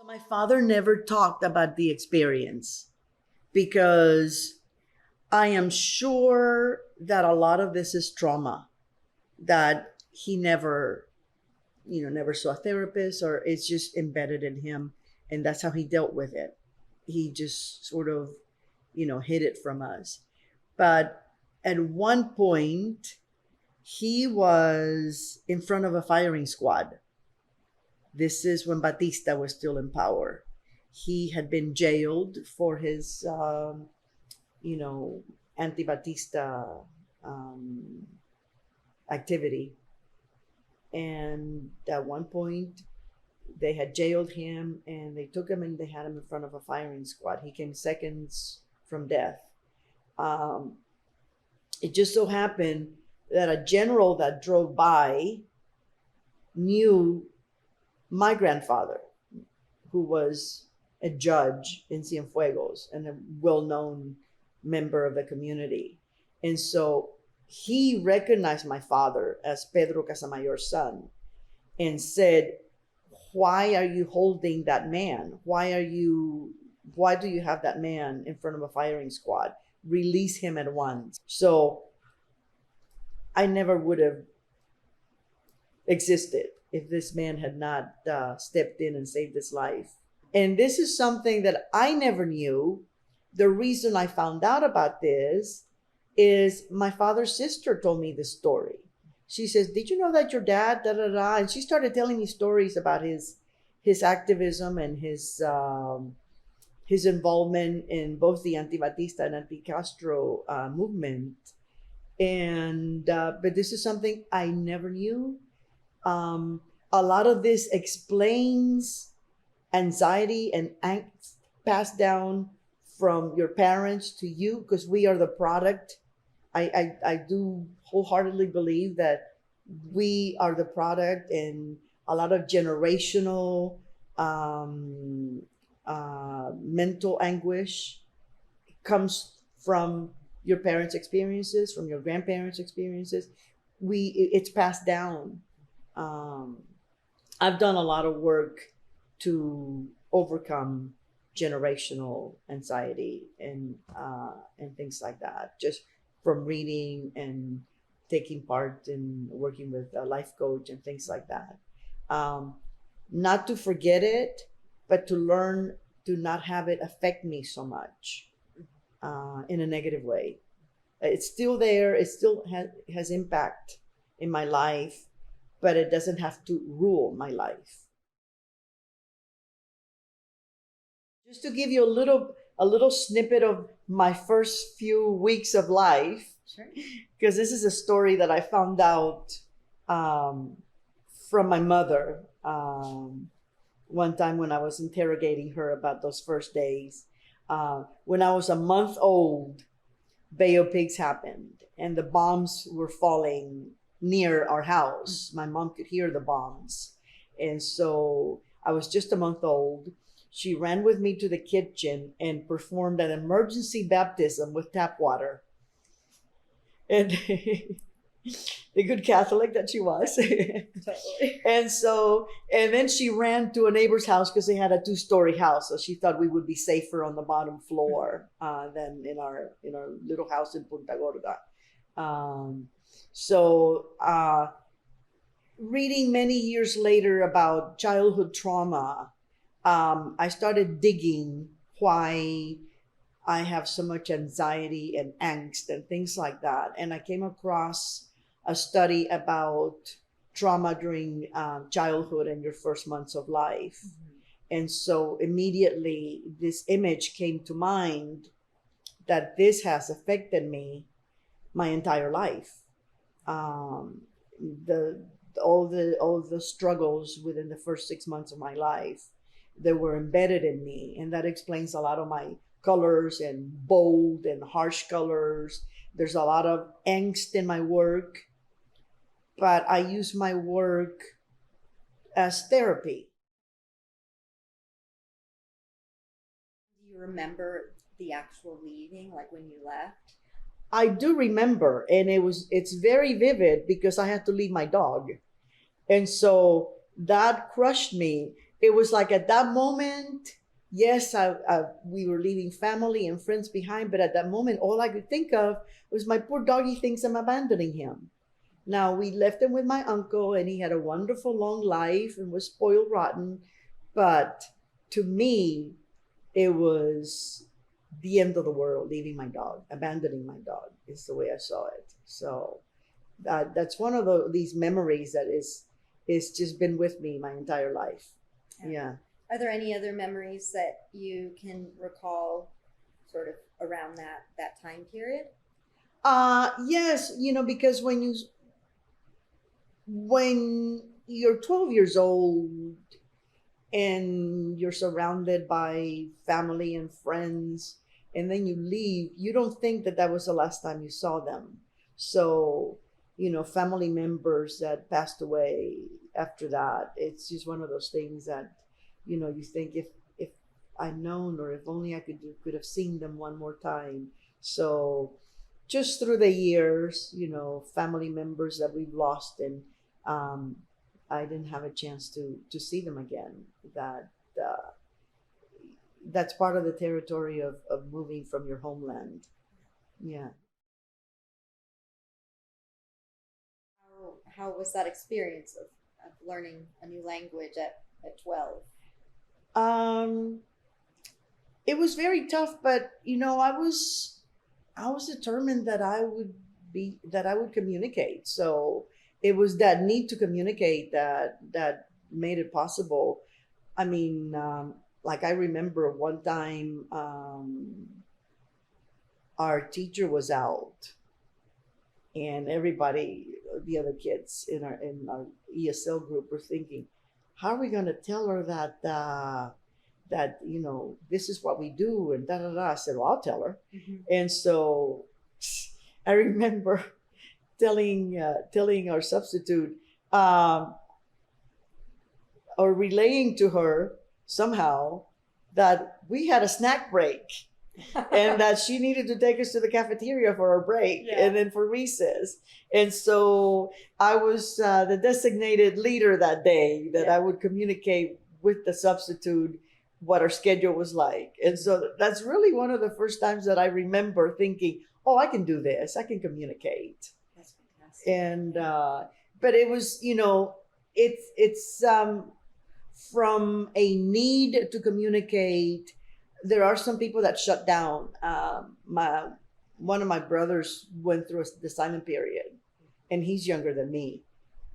So my father never talked about the experience because I am sure that a lot of this is trauma that he never, never saw a therapist, or it's just embedded in him. And that's how he dealt with it. He just sort of, hid it from us. But at one point, he was in front of a firing squad. This is when Batista was still in power. He had been jailed for his, anti-Batista activity. And at one point, they had jailed him and they took him and they had him in front of a firing squad. He came seconds from death. It just so happened that a general that drove by knew my grandfather, who was a judge in Cienfuegos and a well-known member of the community. And so he recognized my father as Pedro Casamayor's son and said, why are you holding that man? Why do you have that man in front of a firing squad? Release him at once. So I never would have existed if this man had not stepped in and saved his life. And this is something that I never knew. The reason I found out about this is my father's sister told me this story. She says, did you know that your dad, da, da, da? And she started telling me stories about his activism and his involvement in both the anti-Batista and anti-Castro movement. And, but this is something I never knew. A lot of this explains anxiety and angst passed down from your parents to you, because we are the product. I do wholeheartedly believe that we are the product, and a lot of generational mental anguish comes from your parents' experiences, from your grandparents' experiences. It's passed down. I've done a lot of work to overcome generational anxiety and things like that, just from reading and taking part in working with a life coach and things like that. Not to forget it, but to learn to not have it affect me so much in a negative way. It's still there. It still has impact in my life, but it doesn't have to rule my life. Just to give you a little snippet of my first few weeks of life, Sure. Because this is a story that I found out from my mother one time when I was interrogating her about those first days. When I was a month old, Bay of Pigs happened, and the bombs were falling near our house. My mom could hear the bombs. And so I was just a month old. She ran with me to the kitchen and performed an emergency baptism with tap water. And the good Catholic that she was. Totally. And then she ran to a neighbor's house because they had a 2-story house. So she thought we would be safer on the bottom floor than in our little house in Punta Gorda. Reading many years later about childhood trauma, I started digging why I have so much anxiety and angst and things like that. And I came across a study about trauma during childhood and your first months of life. Mm-hmm. And so immediately this image came to mind that this has affected me my entire life. All the struggles within the first 6 months of my life that were embedded in me. And that explains a lot of my colors and bold and harsh colors. There's a lot of angst in my work, but I use my work as therapy. Do you remember the actual leaving, like when you left? I do remember, and it's very vivid because I had to leave my dog. And so that crushed me. it was like at that moment, yes, we were leaving family and friends behind, but at that moment, all I could think of was my poor doggy thinks I'm abandoning him. Now, we left him with my uncle, and he had a wonderful long life and was spoiled rotten. But to me, it was the end of the world, leaving my dog, abandoning my dog is the way I saw it. So that's one of these memories that is just been with me my entire life. Yeah. Are there any other memories that you can recall sort of around that time period? Yes, because when you're 12 years old and you're surrounded by family and friends, and then you leave, you don't think that was the last time you saw them. So, family members that passed away after that, it's just one of those things that, you think if I'd known, or if only I could have seen them one more time. So just through the years, family members that we've lost, and I didn't have a chance to see them again. That's part of the territory of moving from your homeland. Yeah. How was that experience of learning a new language at 12? It was very tough, but I was determined that I would communicate. So it was that need to communicate that made it possible. I mean, like I remember one time, our teacher was out, and everybody, the other kids in our ESL group, were thinking, how are we going to tell her that this is what we do, and da da da. I said, well, I'll tell her. Mm-hmm. And so I remember telling our substitute, or relaying to her somehow that we had a snack break and that she needed to take us to the cafeteria for our break, yeah, and then for recess. And so I was the designated leader that day, that I would communicate with the substitute what our schedule was like. And so that's really one of the first times that I remember thinking, oh, I can do this. I can communicate. That's fantastic. And, but it was, it's from a need to communicate. There are some people that shut down. One of my brothers went through the silent period, and he's younger than me.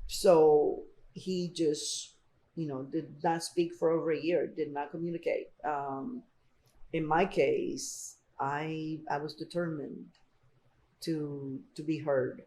So he just, did not speak for over a year, did not communicate. In my case, I was determined to be heard.